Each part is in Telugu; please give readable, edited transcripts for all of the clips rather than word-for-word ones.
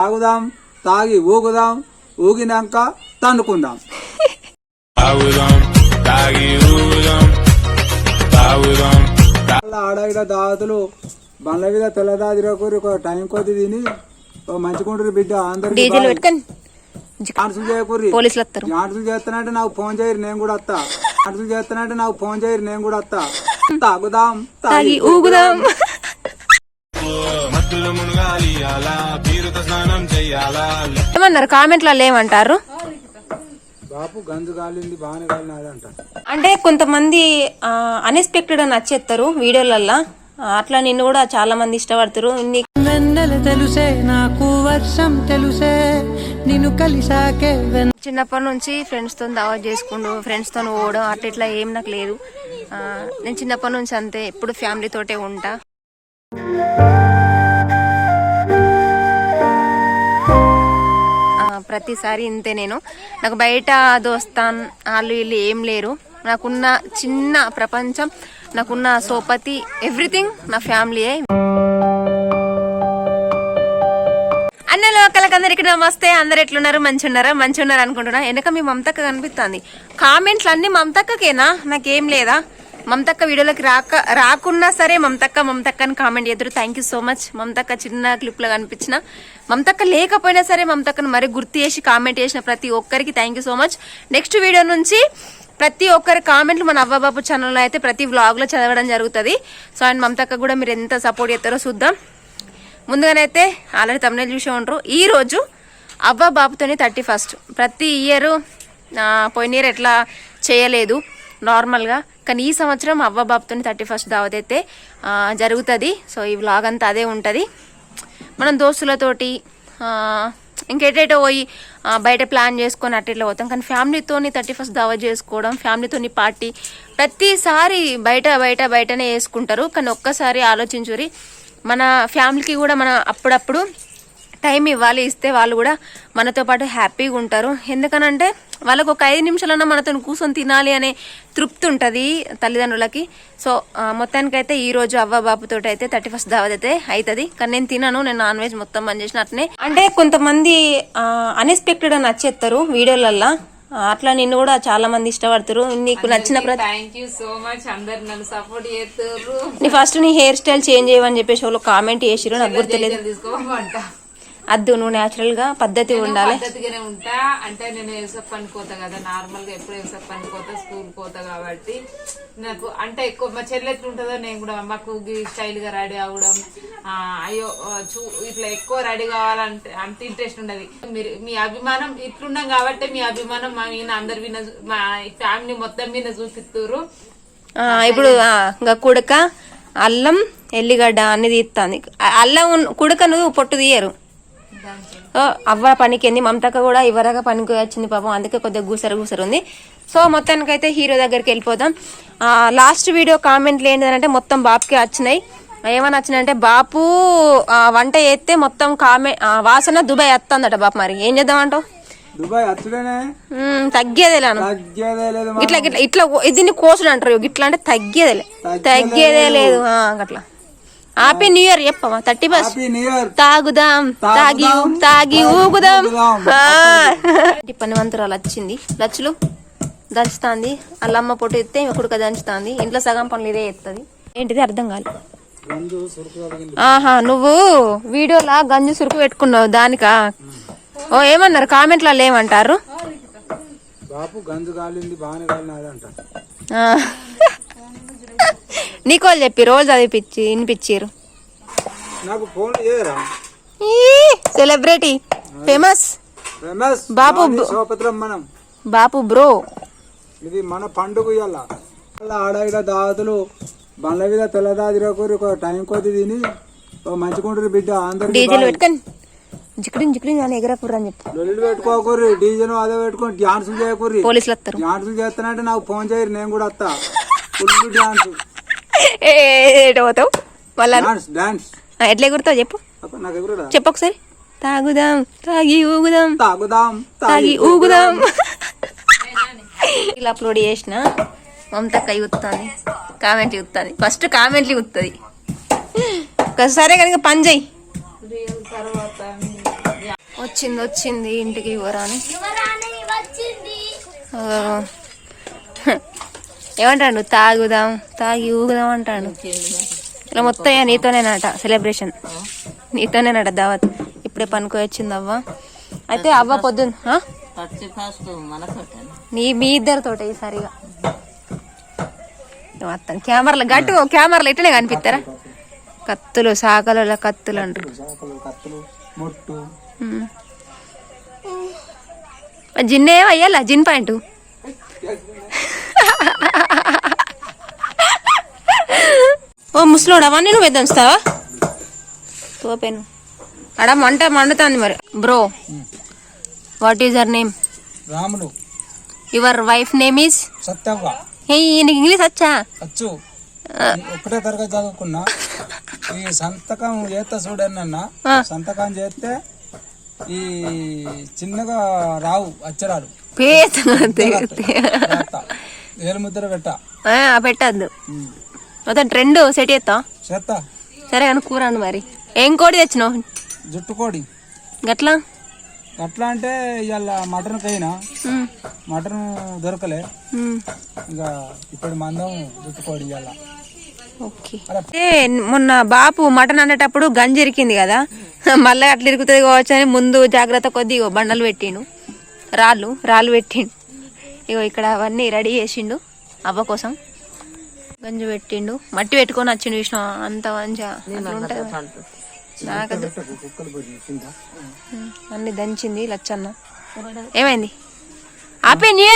తాగుదాం, తాగి ఊగుదాం, ఊగినాక తన్నుకుందాం. ఆడగిడ దావతులు బండ్ల మీద తెల్లదాదిరకూరి ఒక టైం కొద్ది తిని మంచిగుంటారు బిడ్డ. అందరికి డాన్సులు చేయకూరి, డాన్సులు చేస్తానంటే నాకు ఫోన్ చేయరు, నేను కూడా వస్తా. డాన్సులు చేస్తానంటే నాకు ఫోన్ చేయరు, నేను కూడా వస్తా. తాగుదాం, తాగి ఊగుదాం. ఏమన్నారు కామెంట్లలో ఏమంటారు? బాపు గంజు కాలింది బాగానే కాలినది అంటారు. అంటే కొంతమంది అన్ఎక్స్పెక్టెడ్ అని వచ్చేస్తారు వీడియోలల్లో. అట్లా నిన్ను కూడా చాలా మంది ఇష్టపడతారు. తెలుసే నాకు వర్షం తెలుసే నిన్ను కలిసాకే. చిన్నప్పటి నుంచి ఫ్రెండ్స్ తో దావత్ చేసుకుంటూ ఫ్రెండ్స్ తో పోవడం అట్లా ఇట్లా ఏం నాకు లేదు. నేను చిన్నప్పటి నుంచి అంతే, ఎప్పుడు ఫ్యామిలీ తోటే ఉంటా. ప్రతిసారి ఇంతే. నాకు బయట దోస్తాన్ వాళ్ళు వీళ్ళు ఏం లేరు. నాకున్న చిన్న ప్రపంచం, నాకున్న సోపతి, ఎవ్రీథింగ్ నా ఫ్యామిలీయే. అన్నలు అక్కలకి అందరికి నమస్తే. అందరు ఎట్లున్నారు? మంచి ఉన్నారు అనుకుంటున్నా. వెనక మీ మమతక్క కనిపిస్తుంది. కామెంట్లు అన్ని మమతక్కకేనా? నాకేం లేదా? మమతక్క వీడియోలోకి రాకున్నా సరే మమతక్క అని కామెంట్ చేద్దరు. Thank you so much. మమతక్క చిన్న క్లిప్ లో కనిపించిన, మమతక్క లేకపోయినా సరే మమతక్కను మరి గుర్తు చేసి కామెంట్ చేసిన ప్రతి ఒక్కరికి thank you so much. Next video నుంచి ప్రతి ఒక్కరి కామెంట్లు మన అవ్వబాబు ఛానల్లో అయితే ప్రతి వ్లాగ్ లో చదవడం జరుగుతుంది. సో అండ్ మమతక్క కూడా మీరు ఎంత సపోర్ట్ చేస్తారో చూద్దాం. ముందుగానైతే ఆల్రెడీ తమిళ చూసే ఉంటారు. ఈ రోజు అవ్వబాబుతోని 31st. ప్రతి ఇయర్ పోయిన ఇయర్ ఎట్లా చేయలేదు నార్మల్గా, కానీ ఈ సంవత్సరం అవ్వబాబుతో 31st దావత్ అయితే జరుగుతుంది. సో ఈ వ్లాగ్ అంతా అదే ఉంటుంది. మనం దోస్తులతోటి ఇంకెటేటో పోయి బయట ప్లాన్ చేసుకొని అట్లా పోతాం, కానీ ఫ్యామిలీతోని 31st దావత్ చేసుకోవడం, ఫ్యామిలీతోని పార్టీ ప్రతిసారి బయటనే వేసుకుంటారు. కానీ ఒక్కసారి ఆలోచించురి, మన ఫ్యామిలీకి కూడా మనం అప్పుడప్పుడు టైం ఇవ్వాలి. ఇస్తే వాళ్ళు కూడా మనతో పాటు హ్యాపీగా ఉంటారు. ఎందుకనంటే వాళ్ళకు ఒక 5 నిమిషాలన్నా మనతో కూర్చొని తినాలి అనే తృప్తి ఉంటుంది తల్లిదండ్రులకి. సో మొత్తానికైతే ఈ రోజు అవ్వబాబుతో అయితే 31st దావత్ అయితే అవుతుంది. కానీ నేను తినను, నేను నాన్ వెజ్ మొత్తం బంద్ చేసిన. అట్నే అంటే కొంతమంది అన్ఎక్స్పెక్టెడ్ అని వచ్చేస్తారు వీడియోలల్లో. అట్లా నిన్ను కూడా చాలా మంది ఇష్టపడతారు. నీకు నచ్చిన నీ ఫస్ట్ నీ హెయిర్ స్టైల్ చేంజ్ చేయమని చెప్పేసి వాళ్ళు కామెంట్ చేసిరు. నాకు గుర్తులేదు. అద్దు, నువ్వు నేచురల్ గా పద్ధతి ఉండాలి. పద్ధతిగానే ఉంటా. అంటే నేను వేసప్ అనుకోతా కదా, నార్మల్ గా ఎప్పుడు వేసప్ అనుకోతా, స్కూల్ పోతా కాబట్టి నాకు అంటే ఎక్కువ మా చెల్లె ఎట్లుంటుందో నేను కూడా మాకు స్టైల్ గా రెడీ అవ్వడం, అయ్యో ఇట్లా ఎక్కువ రెడీ కావాలంటే అంత ఇంట్రెస్ట్ ఉండదు. మీరు మీ అభిమానం ఇట్లున్నాం కాబట్టి మీ అభిమానం మా మీద అందరి మీద, మా ఫ్యామిలీ మొత్తం మీద చూపిస్తున్నారు. ఇప్పుడు కుడక అల్లం ఎల్లిగడ్డ అన్ని తీస్తాంది. అల్లం కుడక నువ్వు పొట్టు తీయరు. అవ్వ పనికి ఏంది, మమతక్క కూడా ఇవరగా పనికి వచ్చింది పాపం, అందుకే కొద్దిగా గూసరు ఉంది. సో మొత్తానికైతే హీరో దగ్గరికి వెళ్ళిపోదాం. లాస్ట్ వీడియో కామెంట్లు ఏంటంటే మొత్తం బాపుకి వచ్చినాయి. ఏమని వచ్చినాయంటే, బాపు వంట చేస్తే మొత్తం వాసన దుబాయ్ వస్తుందట. బాపు మరి ఏం చేద్దామంటావు? తగ్గేదేలాను ఇట్లా ఇట్లా దీన్ని కోసుడు అంటారు. ఇట్లా అంటే తగ్గేదే లేదు. అట్లా హ్యాపీ న్యూ ఇయర్ చెప్పవా? 31st తాగుదాం, తాగి ఊగుదాం. పనివంతురాలు వచ్చింది, లచ్చులు దంచుతాంది. అల్లమ్మ పొట్టు ఎత్తే కుడుక దంచుతాంది. ఇంట్లో సగం పనులు ఇదే ఎత్తది. ఏంటిది అర్థం కాదు. ఆహా, నువ్వు వీడియోలా గంజు సురుకు పెట్టుకున్నావు దానికా? ఓ ఏమన్నారు కామెంట్లలో ఏమంటారు? నీకోళ్ళు చెప్పి రోజు చదివిపించి వినిపించారు. సెలబ్రిటీ ఫేమస్ బాపు బ్రో. ఇది మన పండుగ. ఆడగిడ దావతులు బండ్ల మీద తెల్లదాదిరకూరి ఒక టైం కొద్ది తిని మంచిగుంటారు బిడ్డ. అందరు డీజేలు పెట్టుకొని జిక్కడి అని ఎగరకూర్రు అని చెప్పి లొల్లి పెట్టుకోకూరి, డీజేను అదే పెట్టుకొని డాన్సులు చేయకూరి. పోలీసులు వస్తారు. డాన్సులు చేస్తానంటే నాకు ఫోన్ చేయరు, నేను కూడా వస్తా. ఫుల్ డాన్స్ పోతావు మళ్ళా. ఎట్లా ఎగురుతావు చెప్పు, చెప్పు ఒకసారి. తాగుదాం, తాగి ఊగుదాం. ఇలా అప్లోడ్ చేసిన మమతక్క చూస్తుంది, కామెంట్ చూస్తుంది. ఫస్ట్ కామెంట్లు చూస్తుంది. సరే కనుక పని చెయ్యి. వచ్చింది ఇంటికి యువరాణి. ఏమంటాడు? తాగి ఊగుదాం అంటాడు. ఇలా మొత్తం నీతోనేనట సెలబ్రేషన్, నీతోనేనట దావత్. ఇప్పుడే పనుకో వచ్చింది అవ్వ. అయితే అవ్వ పొద్దున్న మీ ఇద్దరితోటి ఈసారిగా మొత్తం కెమెరాలు ఇట్లనే కనిపిస్తారా? కత్తులు, సాకల కత్తులు అంటారు. జిన్నే అయ్యాలా? జిన్ పాయింట్ ఓ ముసలోడు అవన్నీ నువ్వు దంచుతావా? తోపేను అడ మండుతుంది మరి. Bro, what is your name? Ramulu. Your wife name is Satyavva. నీకు ఇంగ్లీష్ వచ్చా? వచ్చు, ఒకటే తరగతి చదువుకున్నా. ఈ సంతకం చేస్తా చూడన్నా, సంతకం చేస్తే ఈ చిన్నగా రావు అచ్చరాలు, ఏలు ముద్ర పెట్టద్దు. మొత్తం ట్రెండ్ సెట్ చేస్తా. సరే అని కూరండి. మరి ఏం కోడి తెచ్చినావు? జుట్టు కోడి. గట్లా గట్లా అంటే ఇవాళ మటన్ కైనా మటన్ దొరకలే, ఇక ఇప్పుడు మందం జుట్టు కోడి ఇవాళ. మొన్న బాపు మటన్ అనేటప్పుడు గంజి ఇరికింది కదా, మళ్ళీ అట్లా ఇరుకుతుంది కావచ్చు అని ముందు జాగ్రత్త కొద్ది బండలు పెట్టిండు, రాళ్ళు పెట్టిండు. ఇగో ఇక్కడ అవన్నీ రెడీ చేసిండు అవ్వ కోసం. గంజి పెట్టిండు, మట్టి పెట్టుకొని వచ్చిండు. విష్ణు అంత మంచిగా అన్ని దంచింది లచ్చన్న. ఏమైంది? Happy new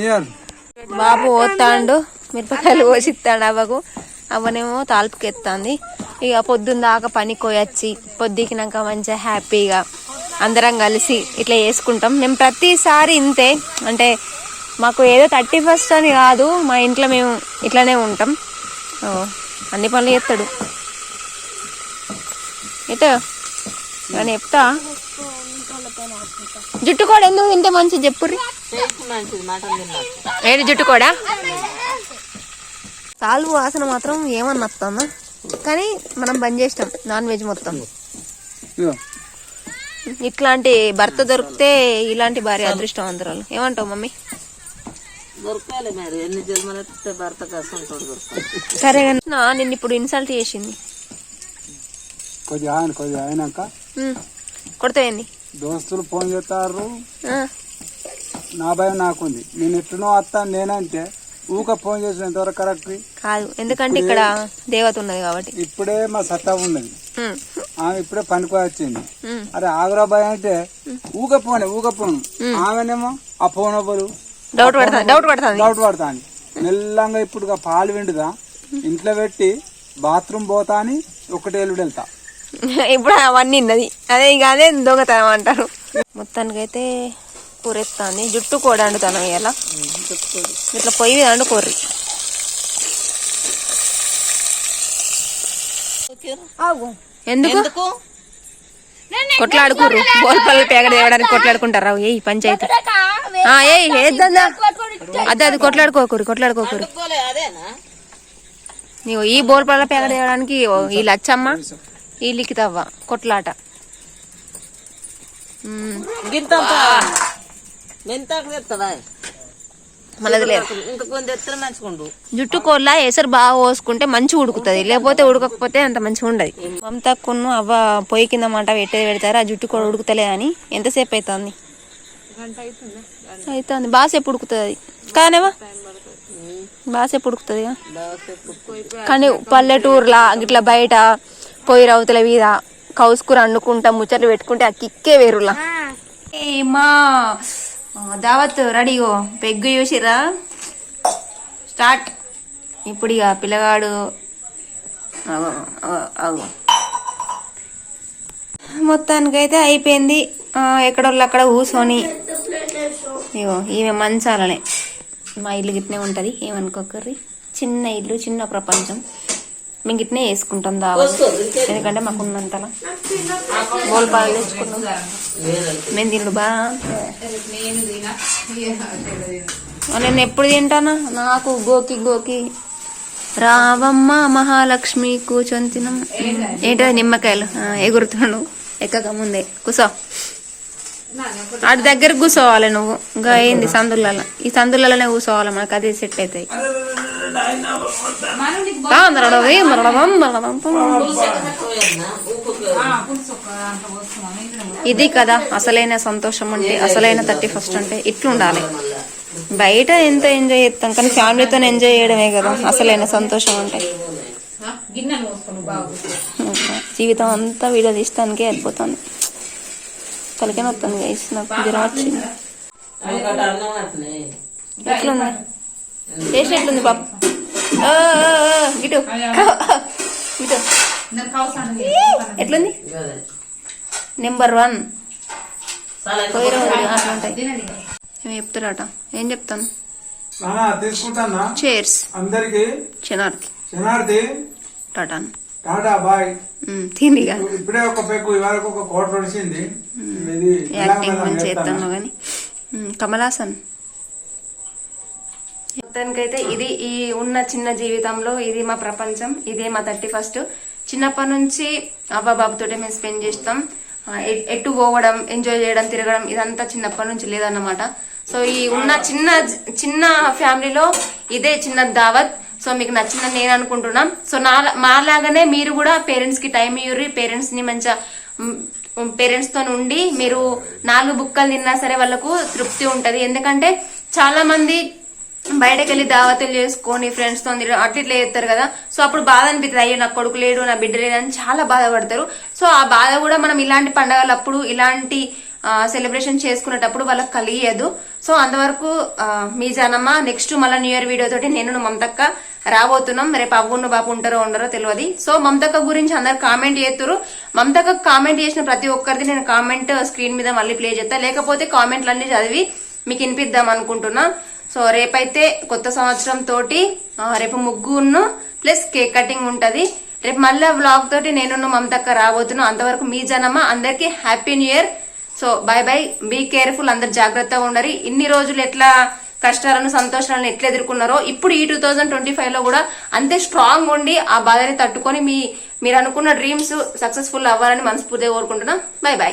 year. బాబు పోతాండు, మిరపకాయలు కోసిస్తాడు అవ్వకు. అవ్వనేమో తాల్పుకి ఎత్తాంది. ఇక పొద్దున్న దాకా పనికి పోయొచ్చి పొద్దుకినాక మంచిగా హ్యాపీగా అందరం కలిసి ఇట్లా చేసుకుంటాం. మేము ప్రతిసారి ఇంతే, అంటే మాకు ఏదో 31st అని కాదు, మా ఇంట్లో మేము ఇట్లానే ఉంటాం. అన్ని పనులు చేస్తాడు. ఇటు నేను చెప్తా. జుట్టు కూడా ఎందుకు తింటే మంచిది చెప్పుర్రి. ఏది జుట్టు కూడా? సాల్వు వాసన మాత్రం ఏమన్నా వస్తుందా? కానీ మనం బంద్ చేసినాం నాన్ వెజ్ మొత్తం. ఇట్లాంటి భర్త దొరికితే ఇలాంటి భార్య అదృష్టవంతురాలు. ఏమంటావు మమ్మీ? సరే నిన్ను ఇప్పుడు ఇన్సల్ట్ చేసింది, కొద్దిగా అయినాక కొడతాయండి. దోస్తులు ఫోన్ చేస్తారు, నా భయం నాకుంది. నేను ఎట్లనో వస్తాను నేనంటే ఊక ఫోన్ చేసిన ఎంతవరకు కరెక్ట్ కాదు, ఎందుకంటే ఇక్కడ దేవత ఉన్నది కాబట్టి. ఇప్పుడే మా సత్తా ఉన్నది, ఆమె ఇప్పుడే పనికి వచ్చింది. అరే ఆగ్రాబాయ్ అంటే ఊక పోను ఆమెనేమో ఆ ఫోన్ అవ్వరు, డౌట్ పడతాను. మెల్లంగా ఇప్పుడు పాలు విండుదా ఇంట్లో పెట్టి బాత్రూమ్ పోతా అని ఒకటే వెళ్తా. ఇప్పుడు అవన్నీ ఉన్నది, అదే దొంగతనం అంటారు. మొత్తానికైతే కూరెత్తాంది. జుట్టు కూడా వండుతాను ఇలా, ఇట్లా పొయ్యి మీద వండుకోర్రి. ఎందుకు కొట్లాడుకోరు? బోల్పల్లి పేగడ తేవడానికి కొట్లాడుకుంటారా? ఏ పంచాయతీ అది కొట్లాడుకోకూరి. నీవు ఈ బోల్పల్ల పేగడ తేవడానికి ఈ లచ్చమ్మ ఈ లిఖితవ్వ కొట్లాట. మనది లేదు. జుట్టు కోళ్ళ ఎసరు బాగా పోసుకుంటే మంచిగా ఉడుకుతుంది, లేకపోతే ఉడకకపోతే అంత మంచిగా ఉండదు. మమతక్కును అవ్వ పొయ్యి కింద మంట పెట్టేది పెడతారు. ఆ జుట్టు కూడా ఉడుకుతలే అని ఎంతసేపు అవుతుంది? బాసేపు ఉడుకుతుంది అది కానేవా, బాసేపు ఉడుకుతుంది. కానీ పల్లెటూరులా ఇట్లా బయట పొయ్యి రౌతుల మీద కౌసుకూర వండుకుంటా ముచ్చట్లు పెట్టుకుంటే ఆ కిక్కే వేరులా. మా దావత్ రెడీగో పెగ్గు చూసిరా స్టార్ట్. ఇప్పుడు ఇక పిల్లగాడు మొత్తానికైతే అయిపోయింది. ఎక్కడోళ్ళు అక్కడ కూర్చొని ఇగో ఈమె మంచాలనే, మా ఇల్లు గిట్నే ఉంటుంది ఏమనుకోకర్రి. చిన్న ఇల్లు, చిన్న ప్రపంచం. మేము గిట్నే వేసుకుంటాం దావత్, ఎందుకంటే మాకు ఉన్నంతలా బోల్ బాగా తెచ్చుకున్నాం. మేము తినడు బాగా, నేను ఎప్పుడు తింటానా? నాకు గోకి రావమ్మ మహాలక్ష్మి కూర్చొని తినం. ఏంటో నిమ్మకాయలు ఎగురుతున్నాను. ఎక్కక ముందే కూసో. అటు దగ్గర కూర్చోవాలి నువ్వు. ఇంకా ఏంది సందులలో, ఈ సందులలోనే కూర్చోవాలి, మనకు అదే సెట్ అవుతాయి. ఇది కదా అసలైన సంతోషం అంటే, అసలైన 31st అంటే ఇట్లుండాలి. బయట ఎంత ఎంజాయ్ చేస్తాం కానీ ఫ్యామిలీతో ఎంజాయ్ చేయడమే కదా అసలైన సంతోషం అంటే. జీవితం అంతా వీడియో తీస్తానికే వెళ్ళిపోతుంది. తలకైనా వస్తుంది గైస్, నాకు జ్వరం వచ్చింది. ఎట్లుంది టేస్ట్, ఎట్లుంది పాప? గిటు గిటు ఎట్లుంది? నెంబర్ 1 అట్లుంటాయి. ఏమి చెప్తారట? ఏం చెప్తాను? తీసుకుంటానా చేర్స్ అందరికి. శనార్థి టాటాన్ టాటా బాయ్. తిండిగా ఇప్పుడే ఒక పెక్కు ఇవాళ ఒక కోట వచ్చింది. యాక్టింగ్ మంచి చేస్తాను కానీ కమలాసన్. మొత్తానికైతే ఇది ఈ ఉన్న చిన్న జీవితంలో ఇది మా ప్రపంచం, ఇదే మా 31st. చిన్నప్పటి నుంచి అబ్బాబాబుతోటే మేము స్పెండ్ చేస్తాం. ఎటు పోవడం, ఎంజాయ్ చేయడం, తిరగడం ఇదంతా చిన్నప్పటి నుంచి లేదన్నమాట. సో ఈ ఉన్న చిన్న ఫ్యామిలీలో ఇదే చిన్న దావత్. సో మీకు నచ్చిందని నేను అనుకుంటున్నాం. సో మాలాగానే మీరు కూడా పేరెంట్స్ కి టైం ఇవ్వరి, పేరెంట్స్ ని మంచిగా పేరెంట్స్ తో ఉండి మీరు 4 బుక్కలు తిన్నా సరే వాళ్ళకు తృప్తి ఉంటది. ఎందుకంటే చాలా మంది బయటకు వెళ్ళి దావతులు చేసుకొని ఫ్రెండ్స్ తో అట్లా ఇట్లా చేస్తారు కదా. సో అప్పుడు బాధ అనిపిస్తుంది, అయ్యో నా కొడుకు లేడు, నా బిడ్డ లేడు అని చాలా బాధపడతారు. సో ఆ బాధ కూడా మనం ఇలాంటి పండగలప్పుడు, ఇలాంటి సెలబ్రేషన్ చేసుకునేటప్పుడు వాళ్ళకి కలియదు. సో అంతవరకు మీ జనమ్మ నెక్స్ట్ మళ్ళీ న్యూ ఇయర్ వీడియో తోటి నేను మమతక్క రాబోతున్నాం. రేపు అవ్వును బాబు ఉంటారో ఉండరో తెలియదు. సో మమతక్క గురించి అందరు కామెంట్ చేస్తారు. మమతక్క కామెంట్ చేసిన ప్రతి ఒక్కరిది నేను కామెంట్ స్క్రీన్ మీద మళ్ళీ ప్లే చేస్తా, లేకపోతే కామెంట్లన్నీ చదివి మీకు వినిపిద్దాం అనుకుంటున్నా. సో రేపైతే కొత్త సంవత్సరం తోటి రేపు ముగ్గును ప్లస్ కేక్ కటింగ్ ఉంటది. రేపు మళ్ళీ వ్లాగ్ తోటి నేను మమతక్క రాబోతున్నా. అంతవరకు మీ జనమ్మ అందరికి happy new year. So bye bye, be careful, అందరు జాగ్రత్తగా ఉండరు. ఇన్ని రోజులు ఎట్లా కష్టాలను సంతోషాలను ఎట్లా ఎదుర్కొన్నారో ఇప్పుడు ఈ 2025 లో కూడా అంతే స్ట్రాంగ్ ఉండి ఆ బాధని తట్టుకొని మీరు అనుకున్న డ్రీమ్స్ సక్సెస్ఫుల్ అవ్వాలని మనస్ఫూర్తిగా కోరుకుంటున్నా. By by.